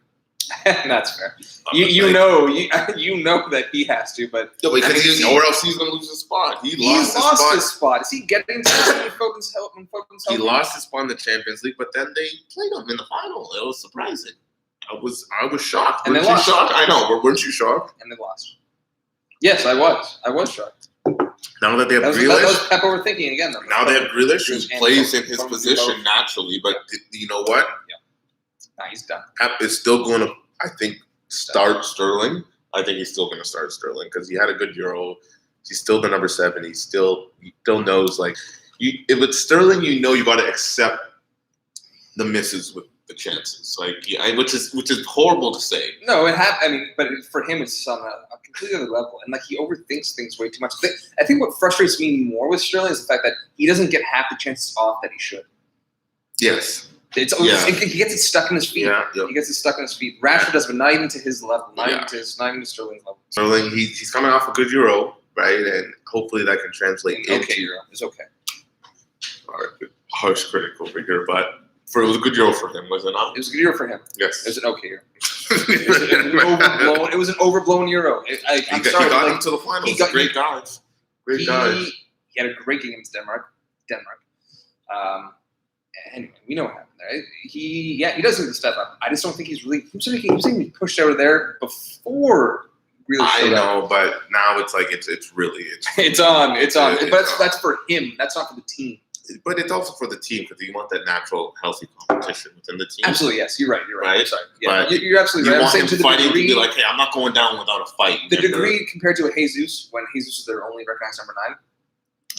That's fair. You know that he has to, but no, because or else he's gonna lose his spot. He lost his spot. Is he getting to Foden's help? He lost his spot in the Champions League, but then they played him in the final. It was surprising. I was shocked. And they lost. Shocked? I know, but weren't you shocked? And they lost. Yes, I was shocked. Now that they have Grealish, that was Pep overthinking again. Though. Now they have Grealish, who plays in his position naturally. But you know what? Yeah. Nah, he's done. Pep is still going to, I think, start Sterling. I think he's still going to start Sterling because he had a good Euro. He's still the number 7. He still knows like if it's Sterling, you got to accept the misses with the chances, like which is horrible to say. No, but for him, it's on a completely other level, and like he overthinks things way too much. I think what frustrates me more with Sterling is the fact that he doesn't get half the chances off that he should. Yes. He gets it stuck in his feet. Yeah. He gets it stuck in his feet. Rashford does, but not even to his level. Not even to Sterling's level. Sterling, he's coming off a good Euro, right? And hopefully that can translate into Euro. It's okay. All right, harsh critic over here, but it was a good Euro for him, was it not? It was a good Euro for him. Yes. It was an okay Euro. It was an overblown Euro. I'm sorry. He got him to the finals. Great guys. He had a great game against Denmark. Anyway, we know what happened there. He does need to step up. I just don't think he's really. He was going to be pushed out of there before. Really, I know, but now it's like it's on. But that's for him. That's not for the team. But it's also for the team because you want that natural, healthy competition within the team. Absolutely, yes. You're right. Right? I'm sorry. Yeah, you're absolutely right. You want him fighting degree, to be like, hey, I'm not going down without a fight. The degree compared to a Jesus, when Jesus is their only recognized number 9,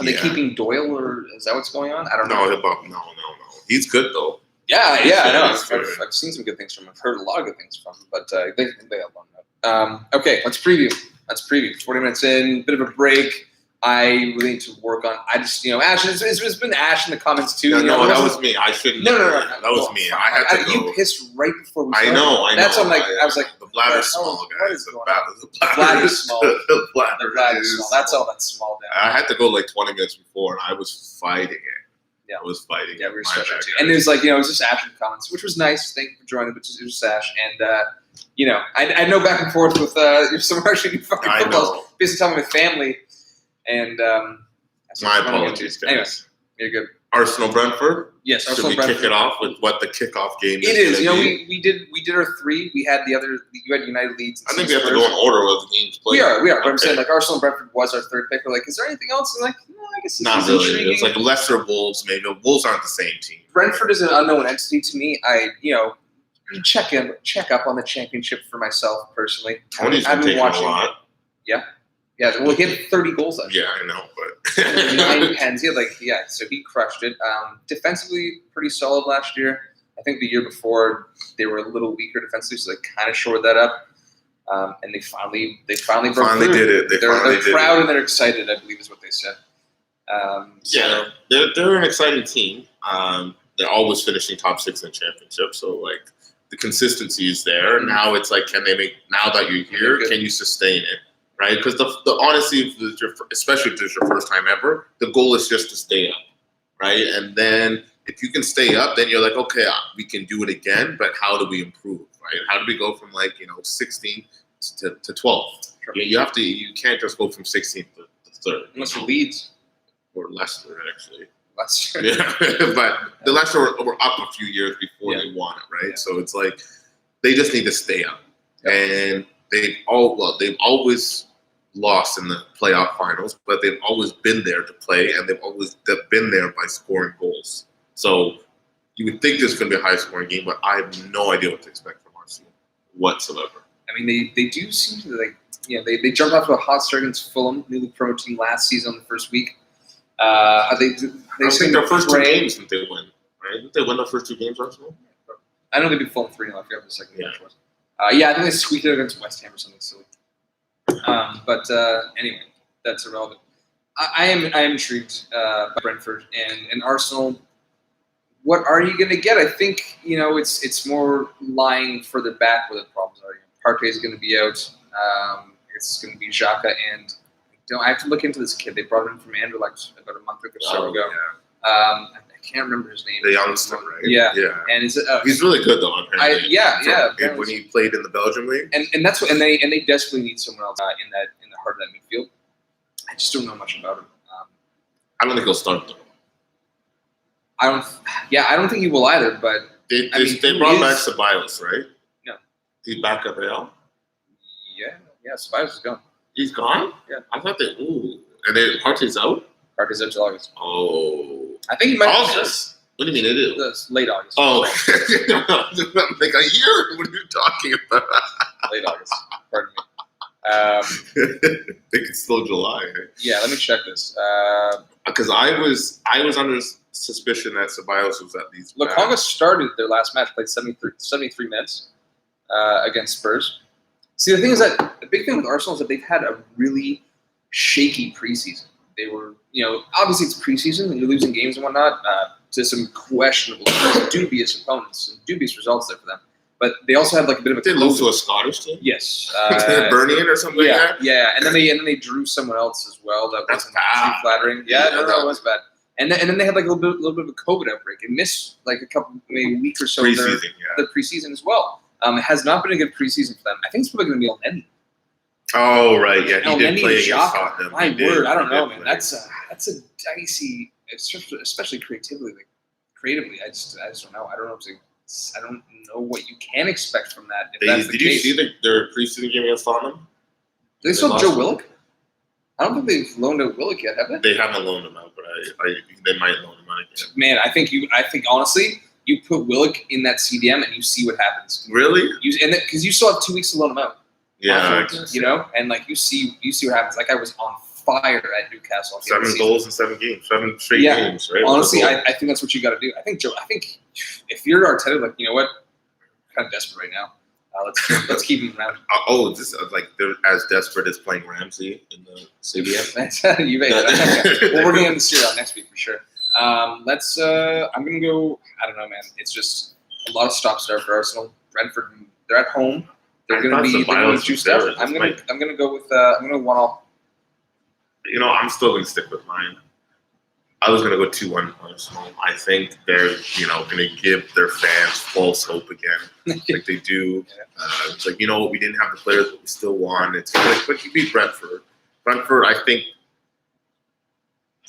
are they keeping Doyle, or is that what's going on? I don't know. No. He's good though. Yeah, I know. I've seen some good things from him. I've heard a lot of good things from him, but they have one note. Okay, let's preview. 40 minutes in, bit of a break. I really need to work on. I just, Ash. It's been Ash in the comments too. No, that was me. I shouldn't. No. That was me. I had to go. You pissed right before we started. I know. That's what I was like. The bladder's small, guys. The bladder's small. The bladder's small. That's all that's small down. I had to go like 20 minutes before, and I was fighting it. Yeah, I was fighting. Yeah, we were stretching too. And it was like, it was just Ash in the comments, which was nice. Thank you for joining, but it was just Ash. And, I know back and forth with some Russian fucking footballs. Basically telling my family. And my apologies, guys. Anyway, you're good. Arsenal Brentford. Yes, Should we kick it off with what the kickoff game is? It is. We did our 3. We had the other. You had United, Leeds. I think we have to go in order of the games played. We are. But I'm saying Arsenal and Brentford was our 3rd pick. We're like, is there anything else? And no, I guess it's not really. Intriguing. It's like lesser Wolves. Maybe Wolves aren't the same team. Brentford is an unknown entity to me. Check up on the championship for myself personally. Tony's been taking a lot. Yeah, well, he had 30 goals last year. Yeah, I know, but 9 pens. So he crushed it. Defensively, pretty solid last year. I think the year before they were a little weaker defensively, so they kind of shored that up. And they finally broke through. Did it. They're proud and they're excited, I believe, is what they said. They're an exciting team. They're always finishing top 6 in championships, so the consistency is there. Mm-hmm. Now it's like, can they make? Now that you're here, can you sustain it? Right, because the honestly, especially if it's your first time ever, the goal is just to stay up, right? And then if you can stay up, then you're like, okay, we can do it again. But how do we improve, right? How do we go from 16 to 12? Sure. You can't just go from 16th to 3rd. Unless you're Leeds or Leicester, actually. Leicester, yeah, but the Leicester were up a few years before they won it, right? Yeah. So it's like they just need to stay up, and they've always lost in the playoff finals, but they've always been there to play, and they've been there by scoring goals. So you would think this is going to be a high-scoring game, but I have no idea what to expect from Arsenal whatsoever. I mean, they do seem to they jumped off to a hot start against Fulham, newly promoted team last season the first week. I think their first 2 games that they win, right? Did they win their first 2 games, Arsenal? I know they beat Fulham 3-0. I forgot what the second match was. I think they squeaked it against West Ham or something silly. But anyway, that's irrelevant. I am intrigued by Brentford and Arsenal. What are you going to get? I think it's more lying further back where the problems are. Partey is going to be out. It's going to be Xhaka, and I have to look into this kid. They brought him from Anderlecht about a month or so ago. Yeah. I can't remember his name. The youngster, right? Yeah. And he's really good though. Apparently. When he played in the Belgium league, and that's what, and they desperately need someone else in the heart of that midfield. I just don't know much about him. I don't think he'll start though. I don't think he will either. But they brought back Ceballos, right? No, he's back at Real. Yeah, Ceballos is gone. He's gone. Yeah, I thought and then Partey's out. Partey's out till August. Oh. I think he might August. What do you mean it is? It's late August. Oh, like a year. What are you talking about? Late August. Pardon me. I think it's still July. Yeah, let me check this. Because I was under suspicion that Ceballos was at least. Lukonga started their last match, played 73 minutes against Spurs. See, the thing is that the big thing with Arsenal is that they've had a really shaky preseason. They were, obviously it's preseason and you're losing games and whatnot to some questionable, dubious opponents and dubious results there for them. But they also had like a bit of a. Did they lose to a Scottish team? Yes, Burnian or something. Yeah, like that? yeah, and then they drew someone else as well. That's too flattering. Yeah, no, it was bad. And then they had like a little bit of a COVID outbreak and missed like maybe a week or so of the preseason as well. It has not been a good preseason for them. I think it's probably going to be Elneny. Oh right, yeah, he did play against Tottenham. My word, I don't know, man. That's a dicey, especially creatively. I just don't know. I don't know what you can expect from that. Did you see their preseason game against Tottenham? They still have Joe Willock? I don't think they've loaned out Willock yet, have they? They haven't loaned him out, but they might loan him out again. Man, I think honestly, you put Willock in that CDM and you see what happens. Really? Because you still have 2 weeks to loan him out. Yeah, and like you see what happens. Like I was on fire at Newcastle. 7 goals in 7 games, 7 straight games, right? Honestly, I think that's what you got to do. I think if you're Arteta, like, you know what, I'm kind of desperate right now. Let's keep him around. Just like they're as desperate as playing Ramsey in the CDM. You made it. Well, we're going to the Serie A next week for sure. I'm gonna go. I don't know, man. It's just a lot of stop-start for Arsenal. Brentford, they're at home. They're going to be juiced up. I'm gonna go with 1-1. I'm still going to stick with mine. I was going to go 2-1 Arsenal. I think they're, going to give their fans false hope again, like they do. It's like, we didn't have the players, but we still won. It's like, but you beat Brentford. Brentford, I think,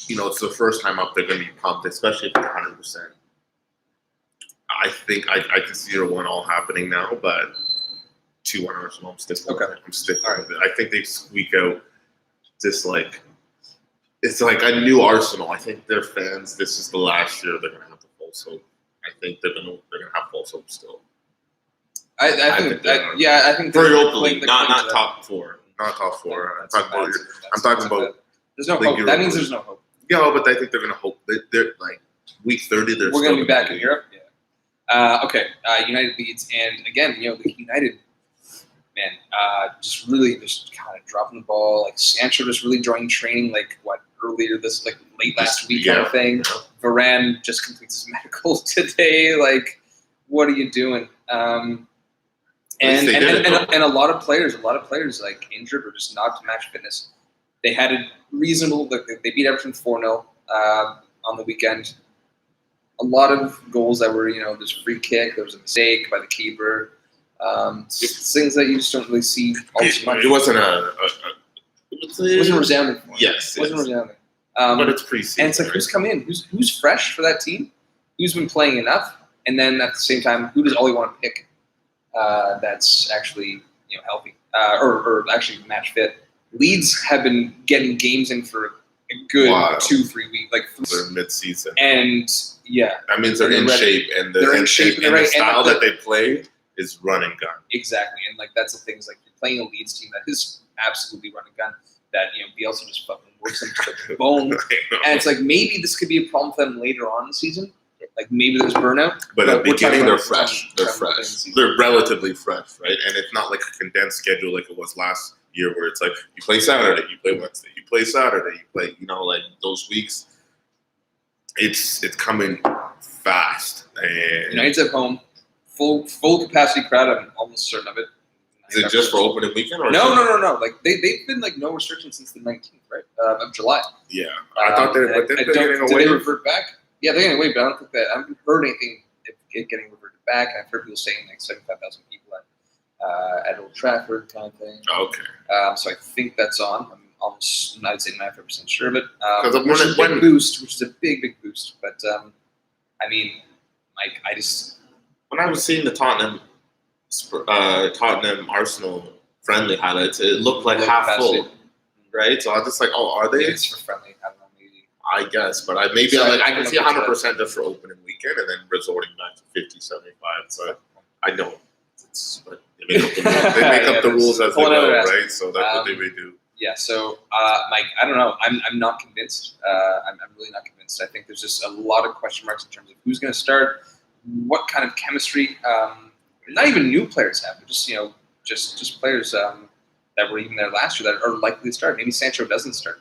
it's the first time up they're going to be pumped, especially if they're 100%. I think I can see a 1-1 happening now, but 2-1 Arsenal. I'm sticking with it. With it. I think they squeak out this it's like a new Arsenal. I think their fans, this is the last year they're gonna have the false hope. I think they're gonna have false hope still. I think for Europa League, not top four. Not top four. I'm talking about there's no hope. That means there's no hope. Yeah, but I think they're gonna hope. They're like week 30. We're gonna be back in Europe. Yeah. Okay. United Leeds, and again, the United. Man, just really just kind of dropping the ball. Like Sancho just really joined training earlier this late last week kind of thing. Yeah. Varane just completes his medical today. Like, what are you doing? And a lot of players like injured or just not to match fitness. They had a reasonable. They beat Everton 4-0 on the weekend. A lot of goals that were there's a free kick. There was a mistake by the keeper. Things that you just don't really see all too much. It wasn't it wasn't resounding. Yes, it wasn't resounding. But it's preseason. And it's like, who's come in? Who's fresh for that team? Who's been playing enough? And then at the same time, who does Ollie want to pick? That's actually healthy or actually match fit. Leeds have been getting games in for a good 2-3 weeks, they're mid-season, and that means they're in shape, and the style that they play is run and gun. Exactly, and that's the thing is you're playing a Leeds team that is absolutely run and gun. That Bielsa just fucking works them to the bone, and it's maybe this could be a problem for them later on in the season. Maybe there's burnout, but at the beginning they're fresh. They're relatively fresh, right? And it's not like a condensed schedule like it was last year, where it's like you play Saturday, you play Wednesday, you play Saturday, you play those weeks. It's coming fast. And United's at home. Full capacity crowd. I'm almost certain of it. Is it just for opening weekend? Or no. They've been no restrictions since the 19th, right, of July. Yeah, I thought they're getting away. Did they revert back? Yeah, they're getting away, but I don't think that I haven't heard anything getting reverted back. I've heard people saying 75,000 people at Old Trafford kind of thing. Okay. So I think that's on. I'm almost, I'd say 95% sure of it. Which is a big boost. But I just. When I was seeing the Tottenham Arsenal friendly highlights, it looked like half full, right? So I was just like, are they? It's for friendly. I don't know, maybe. I guess, but I can see 100% just for opening weekend and then resorting back to 50, 75. So I don't. But they make up the rules. They make up the rules as they go, right? So that's what they may do. Yeah. So, Mike, I don't know. I'm not convinced. I'm really not convinced. I think there's just a lot of question marks in terms of who's going to start, what kind of chemistry. Not even new players have, just just players that were even there last year that are likely to start. Maybe Sancho doesn't start.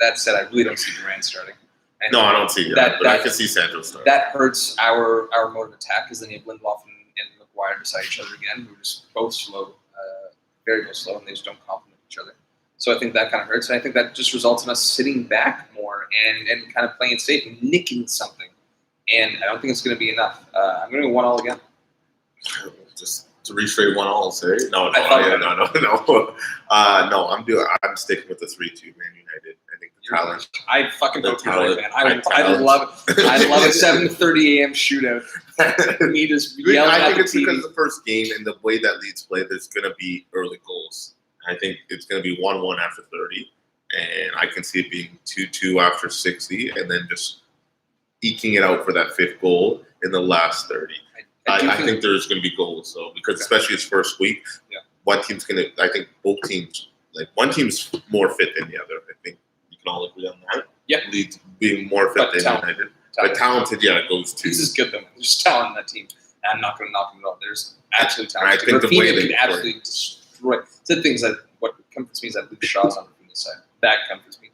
That said, I really don't see Duran starting. And no, I don't see that, but I can see Sancho starting. That hurts our mode of attack because then you have Lindelof and Maguire beside each other again, who are just both slow, very, very slow, and they just don't complement each other. So I think that kind of hurts, and I think that just results in us sitting back more and kind of playing it safe and nicking something. And I don't think it's going to be enough. I'm going to go 1-1 again. Just 3 straight 1-1, say? No. I'm sticking with the 3-2 Man United. I think the talent. I fucking hope you're right, man. I love it. I love a 7:30 a.m. shootout. Me just yelling I think at it's the TV. because the first game and the way that Leeds play, there's going to be early goals. I think it's going to be 1-1 after 30, and I can see it being 2-2 after 60, and then just eking it out for that 5th goal in the last 30. I think there's going to be goals, though, because especially its first week, one team's going to. I think both teams, like one team's more fit than the other. I think we can all agree on that. Yeah, Leeds being more fit than United. But talented, it goes to. This is good, though. There's talent in that team. I'm not going to knock them off. There's absolute talent. I think the way they absolutely destroy. The things that what comforts me is that Luke Shaw's on the side. That comforts me.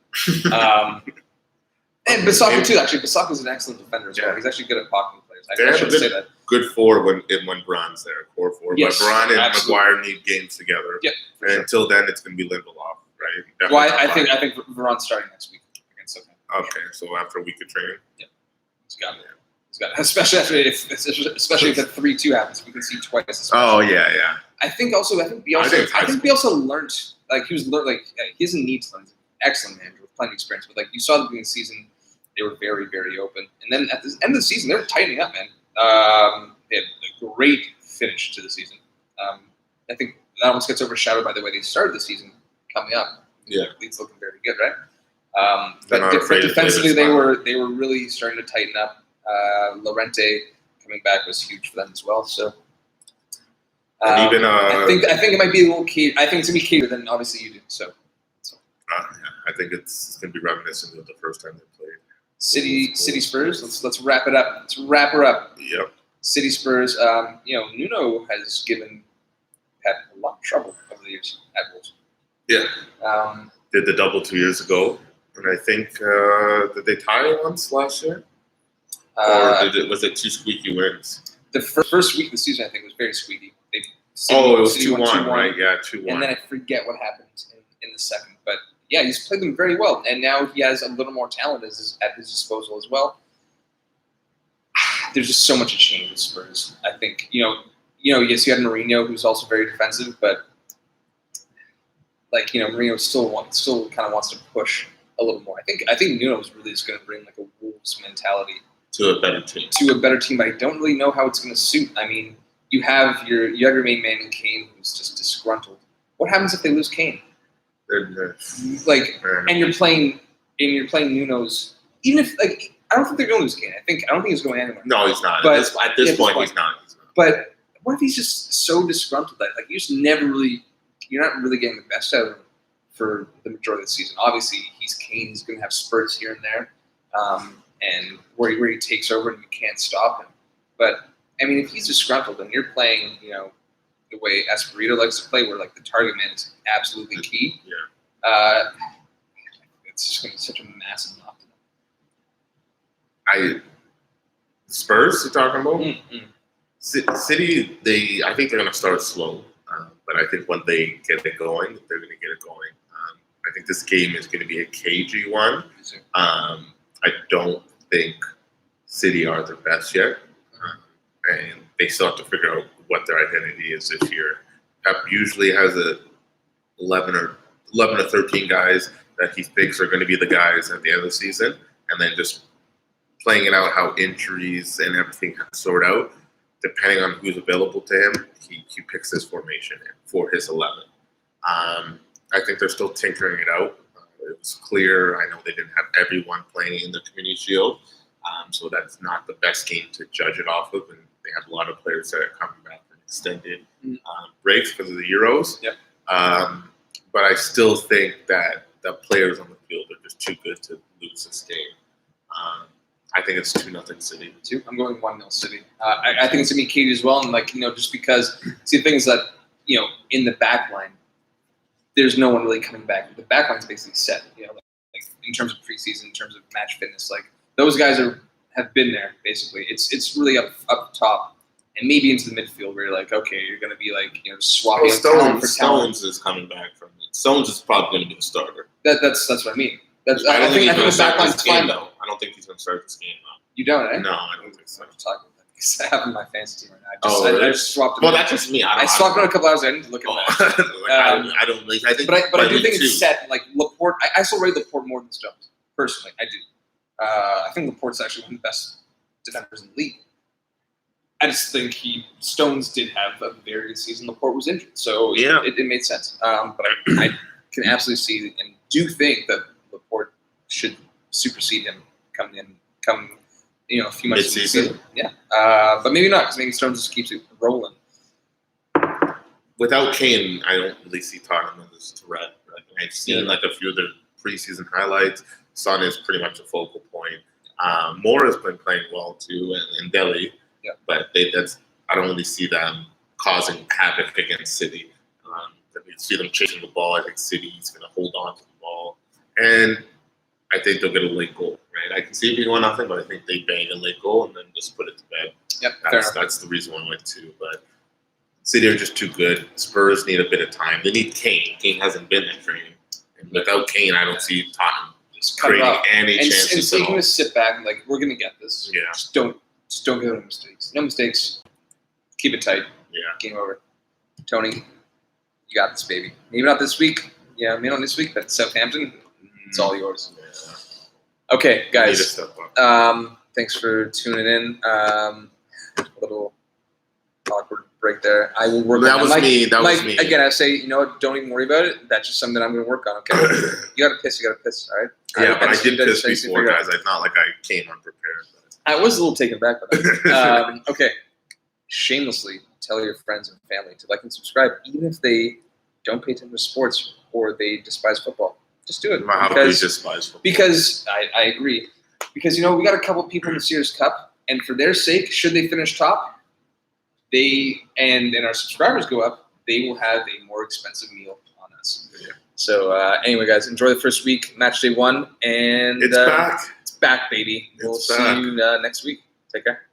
And Bissaka too. Actually, Bissaka's an excellent defender as well. He's actually good at blocking players. I should say that. Good forward when Braun's there, core forward. Yes, but Braun and Maguire need games together. Yep. And until then, it's going to be Lindelof, right? Definitely well, I think Varane starting next week against Southampton. Okay, so after a week of training. Yeah, he's got it. Especially if the 3-2 happens, we can see twice as much. Oh yeah. I think Bielsa learned he doesn't need to learn. He's an excellent manager with plenty of experience, but like you saw at the beginning of the season, they were very, very open. And then at the end of the season, they were tightening up, man. They had a great finish to the season. I think that almost gets overshadowed by the way they started the season coming up. Yeah, Leeds looking very good, right? But defensively, they were really starting to tighten up. Llorente coming back was huge for them as well. So, I think it might be a little key. I think it's gonna be key than obviously you do. So. I think it's gonna be reminiscent of the first time they played. City Spurs. Let's wrap it up. Let's wrap her up. Yep. City Spurs. Nuno has given Pep a lot of trouble over the years at Wolves. Yeah. Did the double 2 years ago, and I think did they tie once last year, or was it 2 squeaky wins? The first week of the season, I think, was very squeaky. It was 2-1, right? Yeah, 2-1. And then I forget what happened in the second, but. Yeah, he's played them very well, and now he has a little more talent at his disposal as well. There's just so much to change with Spurs. I think yes, you had Mourinho, who's also very defensive, but Mourinho still kind of wants to push a little more. I think Nuno is really just going to bring like a Wolves mentality to a better team. But I don't really know how it's going to suit. I mean, you have your main man in Kane, who's just disgruntled. What happens if they lose Kane? And you're playing Nuno's. Even if I don't think they're going to lose Kane. I don't think he's going anywhere. No, he's not. But at this point, he's not. But what if he's just so disgruntled that you're not really getting the best out of him for the majority of the season? Obviously, he's Kane. He's going to have spurts here and there, and where he takes over and you can't stop him. But I mean, if he's disgruntled and you're playing, the way Espirito likes to play, where the target man is absolutely key. Yeah. It's just going to be such a massive knock to them. Spurs, you're talking about? Mm-hmm. City, I think they're going to start slow, but I think when they get it going, they're going to get it going. I think this game is going to be a cagey one. I don't think City are their best yet, and they still have to figure out what their identity is this year. Pep usually has 11 or 13 guys that he thinks are going to be the guys at the end of the season, and then just playing it out how injuries and everything sort out. Depending on who's available to him, he picks his formation for his 11. I think they're still tinkering it out. It was clear. I know they didn't have everyone playing in the Community Shield, so that's not the best game to judge it off of, and they have a lot of players that are coming back from extended breaks because of the Euros. Yep. But I still think that the players on the field are just too good to lose this game. I think it's 2-0 City. I'm going 1-0 City. I think it's gonna be key as well, and just because the thing is that in the back line, there's no one really coming back. The back line's basically set. Like in terms of preseason, in terms of match fitness, like those guys have been there basically. It's really up top and maybe into the midfield where you're like, okay, you're gonna be swapping talent for talent. Stones is coming back from it. Stones is probably gonna be the starter. That's what I mean. I think the back line's fine though. I don't think he's gonna start this game though. You don't, eh? No, I don't think so. I'm talking about that because I have him in my fantasy team right now. I just swapped him. Well, that's just me. I swapped him a couple hours. I didn't look at that. I don't like. I think, but I do think it's set. Like Laporte, I still rate Laporte more than Stones. Personally, I do. I think Laporte's actually one of the best defenders in the league. I just think Stones did have a very good season. Laporte was injured, so it made sense. But I can absolutely see and do think that Laporte should supersede him come a few months into the season. Yeah, but maybe not because maybe Stones just keeps it rolling. Without Kane, I don't really see Tottenham as a threat. Right? I've seen a few of their preseason highlights. Son is pretty much a focal point. Moore has been playing well too, and Delhi. Yeah. But I don't really see them causing havoc against City. We see them chasing the ball. I think City's going to hold on to the ball, and I think they'll get a late goal. Right? I can see it being 1-0, but I think they bang a late goal and then just put it to bed. Yep, that's the reason why I went to. But City are just too good. Spurs need a bit of time. They need Kane. Kane hasn't been there for him, and without Kane, I don't see Tottenham creating any chances. And so you can just sit back and we're going to get this. Yeah. Just don't get any mistakes. No mistakes. Keep it tight. Yeah. Game over. Tony, you got this, baby. Maybe not this week. Yeah, maybe not this week, but Southampton, it's all yours. Yeah. Okay, guys. Thanks for tuning in. A little awkward break there. I will work on that. Was me. Again, I say, don't even worry about it. That's just something I'm going to work on, okay? You got to piss, all right? Yeah, but I did piss before, guys. It's not like I came unprepared. I was a little taken back by that. Okay. Shamelessly tell your friends and family to like and subscribe, even if they don't pay attention to sports or they despise football. Just do it. How do you despise football? Because I agree. Because, we got a couple of people in the Sears Cup, and for their sake, should they finish top, and our subscribers go up, they will have a more expensive meal on us. Yeah. So anyway, guys, enjoy the first week, match day 1, and it's back. It's back, baby. We'll see you next week. Take care.